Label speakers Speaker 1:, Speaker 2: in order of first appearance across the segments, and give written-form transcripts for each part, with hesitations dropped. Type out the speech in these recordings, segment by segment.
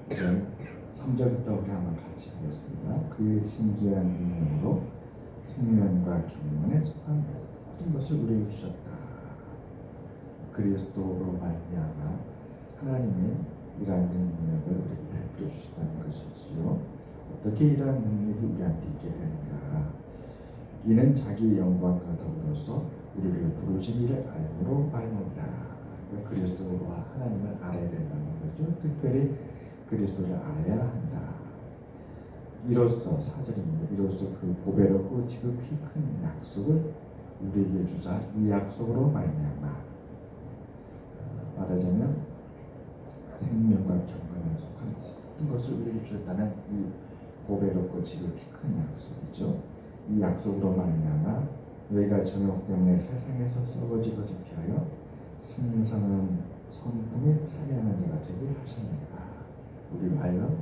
Speaker 1: 이제 3절부터 우리 한번 같이 하겠습니다. 그의 신기한 능력으로 생명과 경륜에 속한 모든 것을 우리에게 주셨다. 그리스도로 말미암아 하나님의 이러한 능력을 우리에게 베풀어 주시다는 것이지요. 어떻게 이러한 능력이 우리한테 있게 되는가? 이는 자기 영광과 더불어서 우리를 부르신 이를 알므로 말미암다. 그리스도와 하나님을 알아야 된다는 거죠. 특별히 그리스도를 알아야 한다. 이로써 4절입니다. 이로써 그 보배롭고 지극히 큰 약속을 우리에게 주사 이 약속으로 말미암아 말하자면 생명과 경건에 속한 모든 것을 우리에게 주었다는 이 보배롭고 지극히 큰 약속이죠. 이 약속으로 말미암아 너희가 정욕 때문에 세상에서 썩어질 것을 피하여 신성한 성품에 참여하는 자가 되게 하십니다. 우리로 하여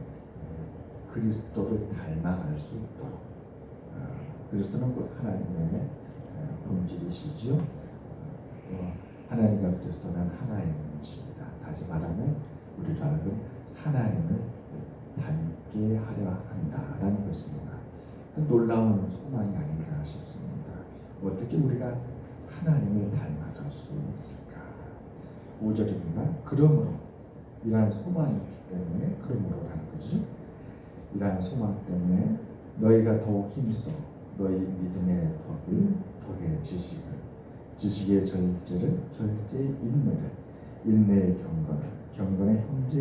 Speaker 1: 그리스도를 닮아갈 수 있도록 그리스도는 곧 하나님의 본질이시지요. 하나님과 그리스도는 하나인 분이십니다. 다시 말하면 우리로 하여금 하나님을 닮게 하려 한다라는 것입니다. 놀라운 소망이 아닌가 싶습니다. 어떻게 우리가 하나님을 닮아갈 수 있을까? 5절입니다. 그러므로 이러한 소망이 있기 때문에 그러므로라는 것이죠. 이러한 소망 때문에 너희가 더욱 힘써 너희 믿음의 덕의 지식의 절제를 절제의 인내의 경건의 형제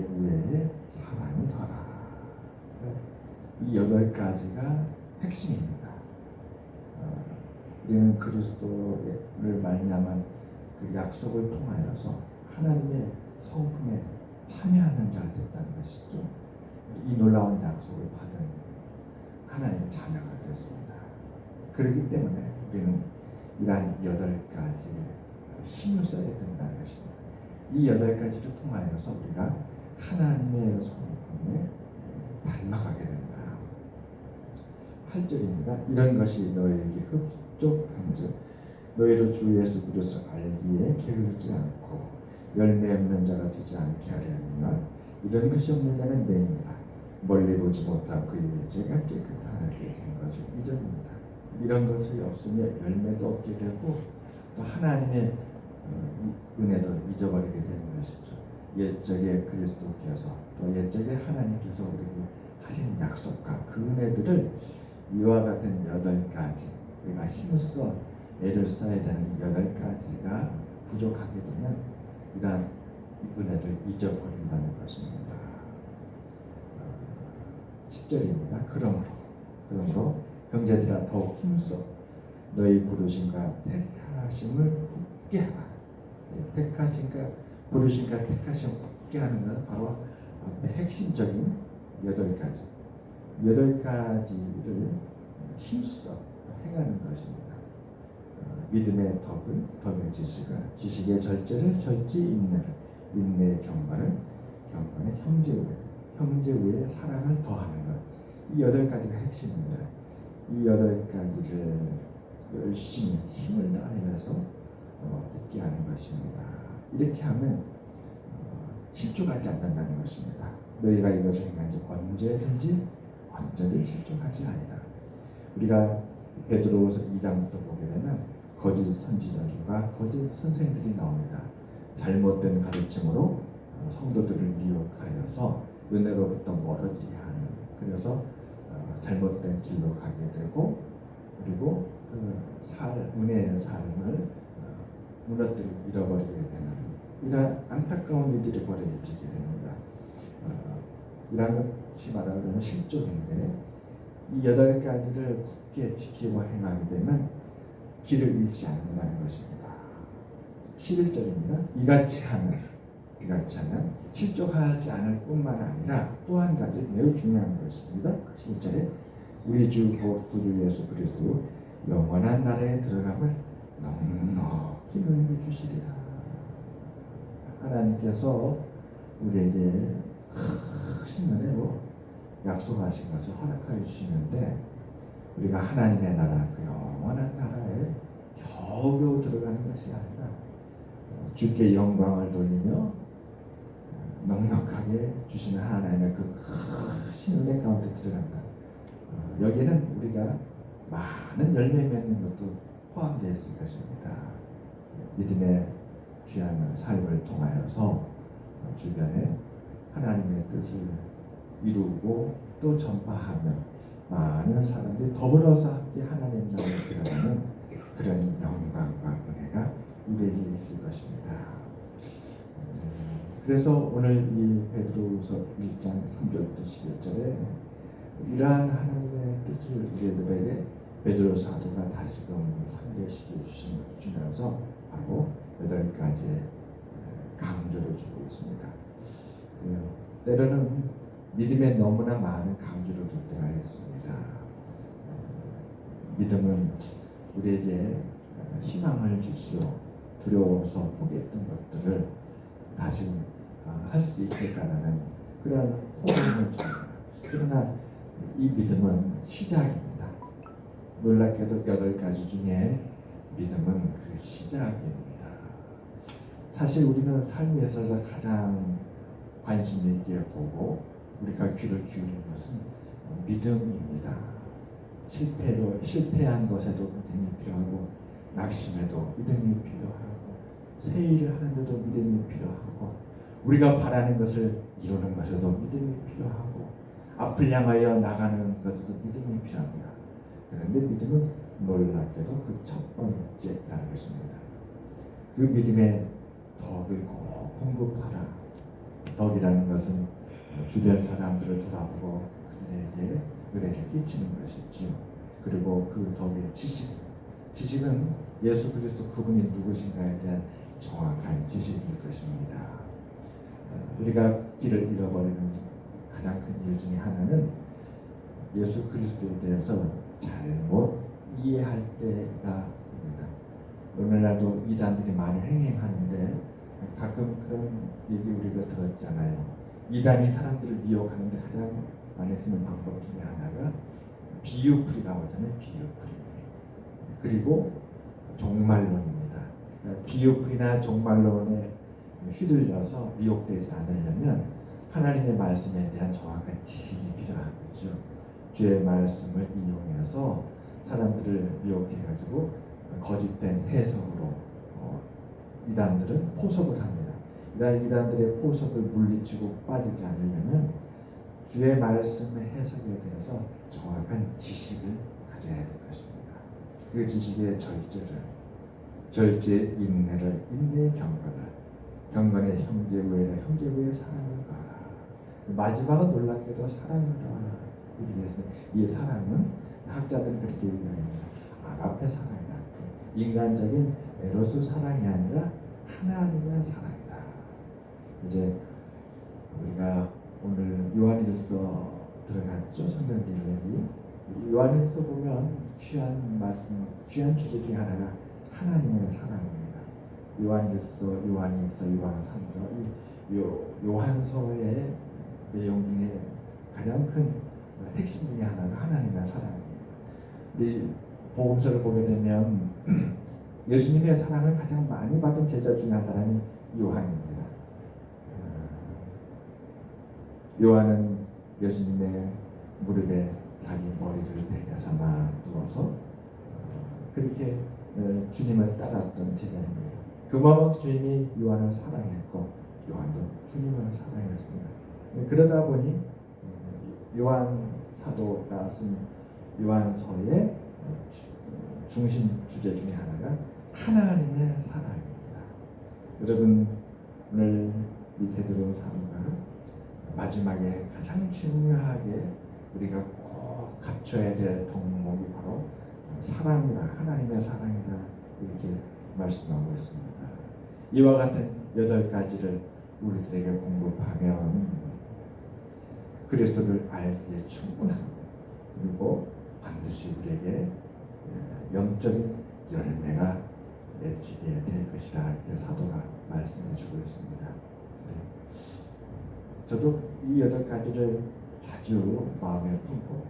Speaker 1: 우애의 사랑을 더하라. 이 8가지가 핵심입니다. 우리는 그리스도를 말미암은 그 약속을 통하여서 하나님의 성품에 참여하는 자가 됐다는 것이죠. 이 놀라운 약속을 받은 하나님의 자녀가 됐습니다. 그렇기 때문에 우리는 이러한 8가지에 힘을 써야 된다는 것입니다. 이 8가지를 통하여서 우리가 하나님의 성품에 닮아가게 된다. 8절입니다. 이런 것이 너희에게 흡족한즉 너희도 주 예수 그리스도를 알기에 게으르지 않고 열매 없는 자가 되지 않게 하려 함이나 이런 것이 없는 자는 맹이라 멀리 보지 못하고 그의 죄가 깨끗하게 된 것을 잊어버립니다. 이런 것이 없으면 열매도 없게 되고 또 하나님의 은혜도 잊어버리게 되는 것이죠. 옛적에 그리스도께서 또 옛적에 하나님께서 우리에게 하신 약속과 그 은혜들을 이와 같은 8가지 우리가 힘써 애를 써야 되는 8가지가 부족하게 되면 이러한 은혜를 잊어버린다는 것입니다. 10절입니다. 그러므로 형제들아 더욱 힘써 너희 부르심과 택하심을 굳게 하라. 택하심과 부르심과 택하심을 굳게 하는 것은 바로 핵심적인 8가지를 힘써 행하는 것입니다. 믿음의 덕의 지식의 절제를 인내의 경건의 형제 우애의 사랑을 더하는 것. 이 8가지가 핵심입니다. 이 8가지를 열심히 힘을 다하여서 굳게 하는 것입니다. 이렇게 하면 실족하지 않는다는 것입니다. 너희가 이것을 행하지 언제든지 실족하지 아니라. 우리가 베드로후서 2장부터 보게 되면 거짓 선지자들과 거짓 선생들이 나옵니다. 잘못된 가르침으로 성도들을 미혹하여서 은혜로부터 멀어지게 하는, 그래서 잘못된 길로 가게 되고 그리고 은혜의 삶을 무너뜨리고 잃어버리게 되는 이런 안타까운 일들이 벌어지게 됩니다. 이런 것이 말하자면 실족인데 이 8가지를 굳게 지키고 행하게 되면 길을 잃지 않는다는 것입니다. 11절입니다. 이같이 하면 실족하지 않을 뿐만 아니라 또 한 가지 매우 중요한 것입니다. 11절에 우리 주 구주 예수 그리스도 영원한 나라에 들어감을 넉넉히 너희에게 주시리라. 하나님께서 우리에게 크신 은혜로 약속하신 것을 허락하여 주시는데 우리가 하나님의 나라, 그 영원한 나라에 겨우겨우 들어가는 것이 아니라 주께 영광을 돌리며 넉넉하게 거룩하게 주시는 하나님의 그 크신 은혜 가운데 들어간다. 여기에는 우리가 많은 열매 맺는 것도 포함되어 있을 것입니다. 믿음의 귀한 삶을 통하여서 주변에 하나님의 뜻을 이루고 또 전파하며 많은 사람들이 더불어서 함께 하나님 나라에 들어가는 그런 영광과 은혜가 우리에게 있을 것입니다. 그래서 오늘 이 베드로후서 1장 3절부터 11절에 이러한 하나님의 뜻을 우리들에게 베드로 사도가 다시금 상기시켜 주시면서 바로 8가지의 강조를 주고 있습니다. 때로는 믿음에 너무나 많은 강조를 듣도록 하겠습니다. 믿음은 우리에게 희망을 주시오. 두려워서 포기했던 것들을 다시 할 수 있겠다는 그런 소망을 줍니다. 그러나 이 믿음은 시작입니다. 놀랍게도 8가지 중에 믿음은 그 시작입니다. 사실 우리는 삶에 있어서 가장 관심 있게 보고 우리가 귀를 기울이는 것은 믿음입니다. 실패한 것에도 믿음이 필요하고, 낙심에도 믿음이 필요하고, 새 일을 하는데도 믿음이 필요하고, 우리가 바라는 것을 이루는 것에도 믿음이 필요하고, 앞을 향하여 나가는 것에도 믿음이 필요합니다. 그런데 믿음은 놀랍게도 그 첫 번째라는 것입니다. 그 믿음의 덕을 꼭 공급하라. 덕이라는 것은 주변 사람들을 돌아보고 그들에게 은혜를 끼치는 것이지요. 그리고 그 덕의 지식은 예수 그리스도 그분이 누구신가에 대한 정확한 지식일 것입니다. 우리가 길을 잃어버리는 가장 큰 이유 중에 하나는 예수 그리스도에 대해서 잘못 이해할 때가 있습니다. 오늘날도 이단들이 많이 행행하는데 가끔 그런 얘기 우리가 들었잖아요. 이단이 사람들을 미혹하는데 가장 많이 쓰는 방법 중에 하나가 비유풀이라고 하잖아요. 비유풀이. 그리고 종말론입니다. 그러니까 비유풀이나 종말론에 휘둘려서 미혹되지 않으려면 하나님의 말씀에 대한 정확한 지식이 필요하죠. 주의 말씀을 인용해서 사람들을 미혹해가지고 거짓된 해석으로 이단들은 포석을 합니다. 이러한 이단들의 포석을 물리치고 빠지지 않으려면 주의 말씀의 해석에 대해서 정확한 지식을 가져야 될 것입니다. 그 지식의 절제 인내를, 인내의 경건의 형제우애를, 형제우애의 사랑을 가라. 마지막은 놀랍게도 사랑을 가라. 이렇게 됐습니다. 이 사랑은 학자들은 그렇게 얘기합니다. 아가페 사랑이다. 인간적인 에로스 사랑이 아니라 하나님의 사랑이다. 이제 우리가 오늘 요한일서 들어갔죠. 성경 빌레기. 요한일서 보면 귀한 말씀, 귀한 주제 중에 하나가 하나님의 사랑입니다. 요한일서, 요한일서, 요한삼서, 요한서의 내용 중에 가장 큰 핵심 중에 하나가 하나님의 사랑입니다. 이 복음서를 보게 되면 예수님의 사랑을 가장 많이 받은 제자 중에 한 사람이 요한입니다. 요한은 예수님의 무릎에 자기 머리를 베개 삼아 누워서 그렇게 주님을 따랐던 제자입니다. 그만큼 주님이 요한을 사랑했고 요한도 주님을 사랑했습니다. 그러다 보니 요한 사도가 쓴 요한서의 중심 주제 중에 하나가 하나님의 사랑입니다. 여러분 오늘 이 베드로 사도가 마지막에 가장 중요하게 우리가 꼭 갖춰야 될 덕목이 바로 사랑이다, 하나님의 사랑이다 이렇게 말씀하고 있습니다. 이와 같은 8가지를 우리들에게 공급하면 그리스도를 알기에 충분합니다. 그리고 반드시 우리에게 영적인 열매가 맺히게 될 것이다. 이렇게 사도가 말씀해 주고 있습니다. 저도 이 8가지를 자주 마음에 품고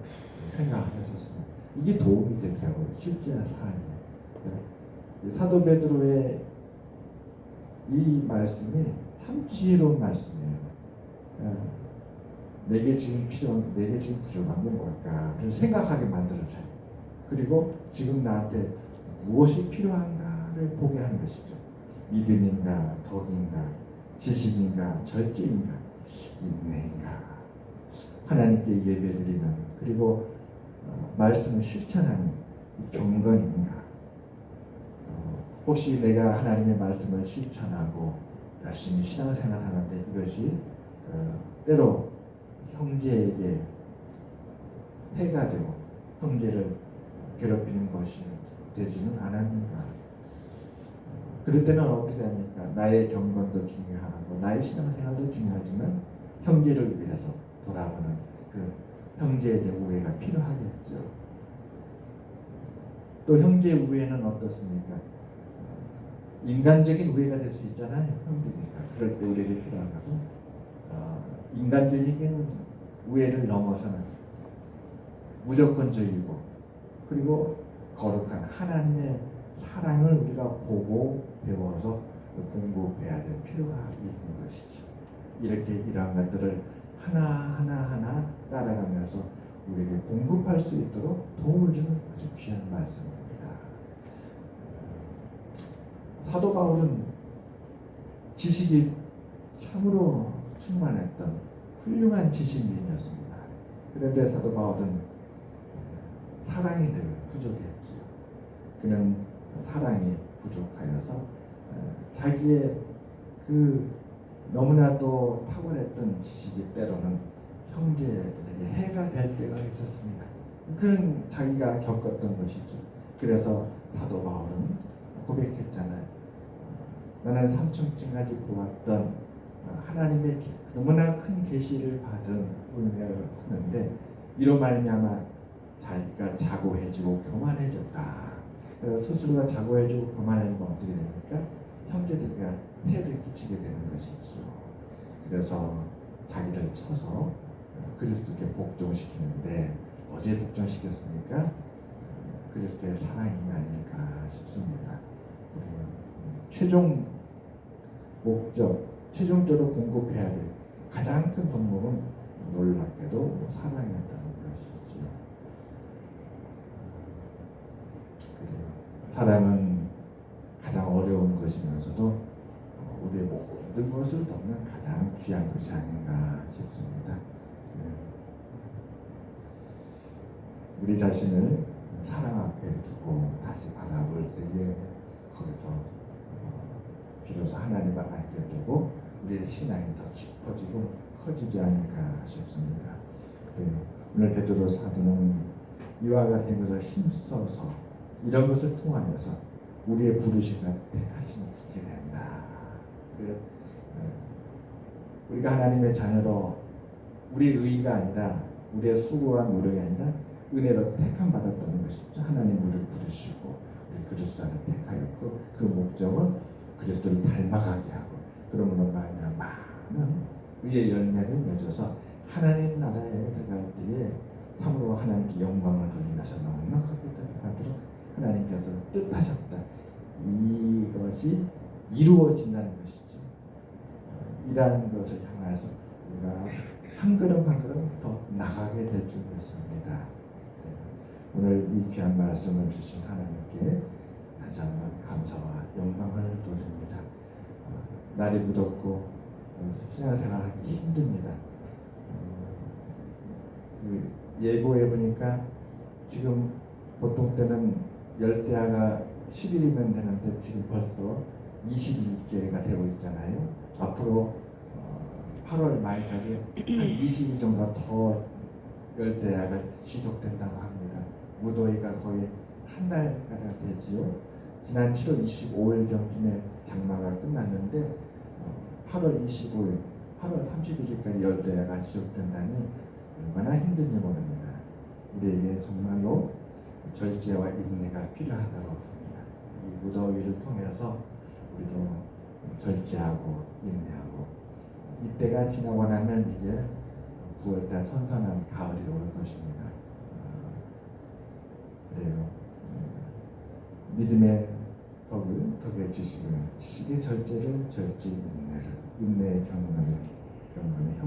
Speaker 1: 생각했었습니다. 이게 도움이 되더라고요. 실제 삶에. 사도 베드로의 이 말씀이 참 지혜로운 말씀이에요. 내게 지금 필요한, 내게 지금 부족한 게 뭘까? 그걸 생각하게 만들어줘요. 그리고 지금 나한테 무엇이 필요한가를 보게 하는 것이죠. 믿음인가, 덕인가, 지식인가, 절제인가, 인내인가, 하나님께 예배드리는, 그리고 말씀을 실천하는 경건인가. 혹시 내가 하나님의 말씀을 실천하고 열심히 신앙생활하는데 이것이 때로 형제에게 해가 되고 형제를 괴롭히는 것이 되지는 않았는가. 그럴 때는 어떻게 합니까? 나의 경건도 중요하고 나의 신앙생활도 중요하지만 형제를 위해서 돌아보는 그 형제에 대한 우애가 필요하겠죠. 또 형제 우애는 어떻습니까? 인간적인 우애가 될 수 있잖아요. 형제니까. 그럴 때 우리에게 필요한 것은 인간적인 우애를 넘어서는 무조건적이고 그리고 거룩한 하나님의 사랑을 우리가 보고 배워서 공부해야 될 필요가 있는 것이죠. 이렇게 이러한 것들을 하나 따라가면서 우리에게 공급할 수 있도록 도움을 주는 아주 귀한 말씀입니다. 사도 바울은 지식이 참으로 충만했던 훌륭한 지식인이었습니다. 그런데 사도 바울은 사랑이 늘 부족했죠. 그는 사랑이 부족하여서 자기의 그 너무나도 탁월했던 지식이 때로는 형제들에게 해가 될 때가 있었습니다. 그런 자기가 겪었던 것이죠. 그래서 사도 바울은 고백했잖아요. 나는 삼층까지 보았던 하나님의 너무나 큰 계시를 받은 은혜를 하는데 이로 말미암아 자기가 자고해지고 교만해졌다. 그래서 스스로가 자고해지고 교만해지면 어떻게 됩니까? 형제들과 해를 끼치게 되는 것이죠. 그래서 자기를 쳐서 그리스도께 복종시키는데 어디에 복종시켰습니까? 그리스도의 사랑이 아닐까 싶습니다. 최종 목적, 최종적으로 공급해야 될 가장 큰 덕목은 놀랍게도 사랑이었다는 것이지요. 사랑은 가장 어려운 것이면서도 우리의 모든 것을 돕는 가장 귀한 것이 아닌가 싶습니다. 우리 자신을 사랑 앞에 두고 다시 바라볼 때에 거기서 비로소 하나님을 알게 되고 우리의 신앙이 더 깊어지고 커지지 않을까 싶습니다. 오늘 베드로 사도는 이와 같은 것을 힘써서 이런 것을 통하여서 우리의 부르심과 택하심을 주게 된다. 우리가 하나님의 자녀로 우리 의가 아니라 우리의 수고와 노력이 아니라 은혜로 택함 받았다는 것이죠. 하나님 우리를 부르시고 우리 그리스도 안에 택하였고 그 목적은 그리스도를 닮아가게 하고 그러므로 많은 의의 열매를 맺어서 하나님 나라에 들어갈 때에 참으로 하나님께 영광을 돌리면서 넉넉하게 들어가도록 하나님께서 뜻하셨다. 이것이 이루어진다는 것이죠. 이러한 것을 향해서 우리가 한 걸음 한 걸음 더 나가게 될 줄 믿습니다. 오늘 이 귀한 말씀을 주신 하나님께 다시 한번 감사와 영광을 돌립니다. 날이 무덥고 신앙생활하기 힘듭니다. 예보해 보니까 지금 보통 때는 열대야가 10일이면 되는데 지금 벌써 20일째가 되고 있잖아요. 앞으로 8월 말까지 한 20일 정도 더 열대야가 지속된다고 합니다. 무더위가 거의 한 달가량 되지요. 지난 7월 25일경쯤에 장마가 끝났는데 8월 25일, 8월 31일까지 열대야가 지속된다니 얼마나 힘든지 모릅니다. 우리에게 정말로 절제와 인내가 필요하다고 봅니다. 이 무더위를 통해서 우리도 절제하고 인내하고 이때가 지나고 나면 이제 9월달 선선한 가을이 올 것입니다. 그래요. 믿음의 덕의 지식의 절제를, 절제의 인내를, 인내의 경건의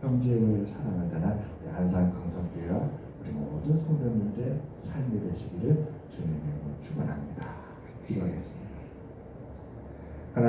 Speaker 1: 형제를 사랑하자는 우리 안산 강성교회와 우리 모든 성도님들의 삶이 되시기를 주님의 이름으로 축원합니다. 기도하겠습니다.